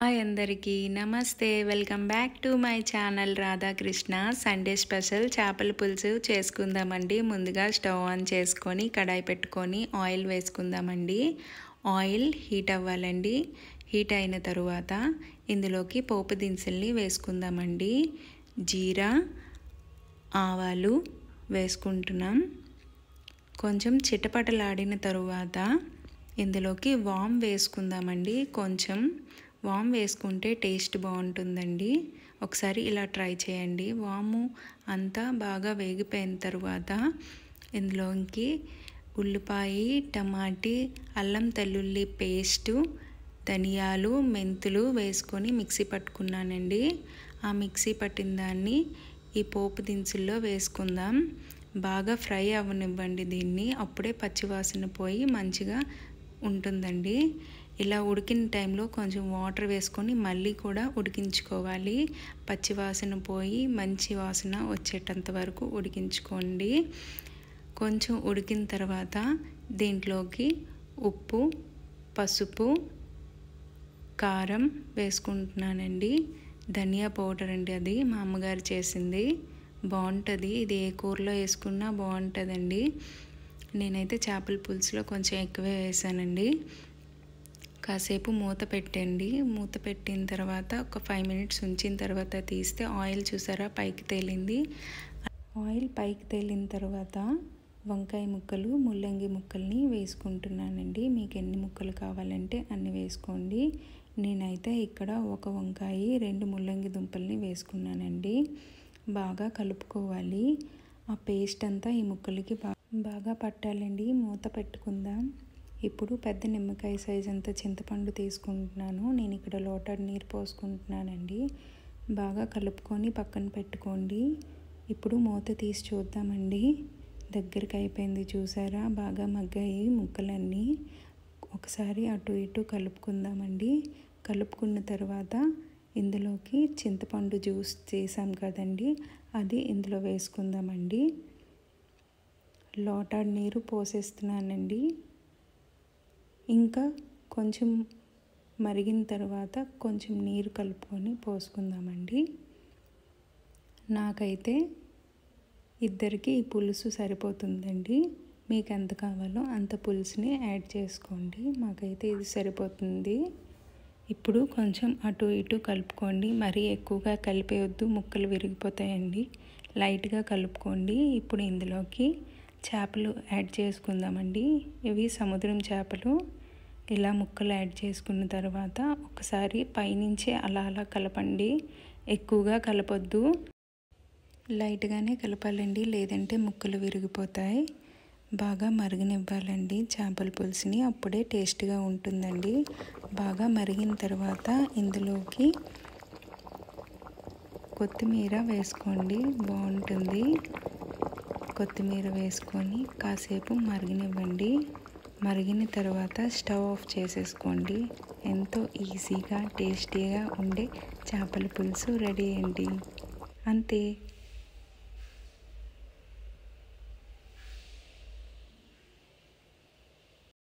Hi అందరికీ నమస్తే. Welcome back to my channel Radhakrishna. Sunday special చేపల పులుసు చేసుకుందామండి. ముందుగా స్టవ్ ఆన్ చేసుకొని కడాయి పెట్టుకొని ఆయిల్ వేసుకుందామండి. ఆయిల్ హీట్ అవ్వాలండి. హీట్ అయిన తరువాత ఇందులోకి పోపు దినుసుల్ని వేసుకుందామండి. జీరా, ఆవాలు వేసుకుంటున్నాం. కొంచెం చిటపటలాడిన తరువాత ఇందులోకి వామ్ వేసుకుందామండి. కొంచెం వామ్ వేసుకుంటే టేస్ట్ బాగుంటుందండి. ఒకసారి ఇలా ట్రై చేయండి. వాము అంతా బాగా వేగిపోయిన తర్వాత ఇందులోకి ఉల్లిపాయ, టమాటీ, అల్లం తెల్లుల్లి పేస్టు, ధనియాలు, మెంతులు వేసుకొని మిక్సీ పట్టుకున్నానండి. ఆ మిక్సీ పట్టిన దాన్ని ఈ పోపు దినుసుల్లో వేసుకుందాం. బాగా ఫ్రై అవ్వనివ్వండి దీన్ని. అప్పుడే పచ్చివాసన పోయి మంచిగా ఉంటుందండి. ఇలా ఉడికిన టైంలో కొంచెం వాటర్ వేసుకొని మళ్ళీ కూడా ఉడికించుకోవాలి. పచ్చివాసన పోయి మంచి వాసన వచ్చేటంత వరకు ఉడికించుకోండి. కొంచెం ఉడికిన తర్వాత దీంట్లోకి ఉప్పు, పసుపు, కారం వేసుకుంటున్నానండి. ధనియా పౌడర్ అండి, అది మా అమ్మగారు చేసింది. బాగుంటుంది. ఇది ఏ కూరలో వేసుకున్నా బాగుంటుందండి. నేనైతే చేపల పులుసులో కొంచెం ఎక్కువే వేసానండి. కాసేపు మూత పెట్టండి. మూత పెట్టిన తర్వాత ఒక 5 minutes ఉంచిన తర్వాత తీస్తే ఆయిల్ చూసారా పైకి తేలింది. ఆయిల్ పైకి తేలిన తర్వాత వంకాయ ముక్కలు, ముల్లంగి ముక్కల్ని వేసుకుంటున్నానండి. మీకు ఎన్ని ముక్కలు కావాలంటే అన్ని వేసుకోండి. నేనైతే ఇక్కడ ఒక వంకాయ, 2 ముల్లంగి దుంపల్ని వేసుకున్నానండి. బాగా కలుపుకోవాలి. ఆ పేస్ట్ అంతా ఈ ముక్కలకి బాగా పట్టాలండి. మూత పెట్టుకుందాం. ఇప్పుడు పెద్ద నిమ్మకాయ సైజ్ అంత చింతపండు తీసుకుంటున్నాను. నేను ఇక్కడ లోటడ్ నీరు పోసుకుంటున్నానండి. బాగా కలుపుకొని పక్కన పెట్టుకోండి. ఇప్పుడు మూత తీసి చూద్దామండి. దగ్గరికి అయిపోయింది చూసారా, బాగా మగ్గాయి ముక్కలన్నీ. ఒకసారి అటు ఇటు కలుపుకుందామండి. కలుపుకున్న తర్వాత ఇందులోకి చింతపండు జ్యూస్ చేసాం కదండి, అది ఇందులో వేసుకుందామండి. లోటడ్ నీరు పోసేస్తున్నానండి. ఇంకా కొంచెం మరిగిన తర్వాత కొంచెం నీరు కలుపుకొని పోసుకుందామండి. నాకైతే ఇద్దరికి ఈ పులుసు సరిపోతుందండి. మీకు ఎంత కావాలో అంత పులుసుని యాడ్ చేసుకోండి. మాకైతే ఇది సరిపోతుంది. ఇప్పుడు కొంచెం అటు ఇటు కలుపుకోండి. మరీ ఎక్కువగా కలిపేయొద్దు, ముక్కలు విరిగిపోతాయండి. లైట్గా కలుపుకోండి. ఇప్పుడు ఇందులోకి చేపలు యాడ్ చేసుకుందామండి. ఇవి సముద్రం చేపలు. ఇలా ముక్కలు యాడ్ చేసుకున్న తర్వాత ఒకసారి పైనుంచి అలా అలా కలపండి. ఎక్కువగా కలపొద్దు, లైట్గానే కలపాలండి, లేదంటే ముక్కలు విరిగిపోతాయి. బాగా మరగనివ్వాలండి చేపల పులుసుని, అప్పుడే టేస్ట్గా ఉంటుందండి. బాగా మరిగిన తర్వాత ఇందులోకి కొత్తిమీర వేసుకోండి, బాగుంటుంది. కొత్తిమీర వేసుకొని కాసేపు మరగనివ్వండి. మరిగిన తర్వాత స్టవ్ ఆఫ్ చేసేసుకోండి. ఎంతో ఈజీగా టేస్టీగా ఉండే చేపల పులుసు రెడీ అండి. అంతే.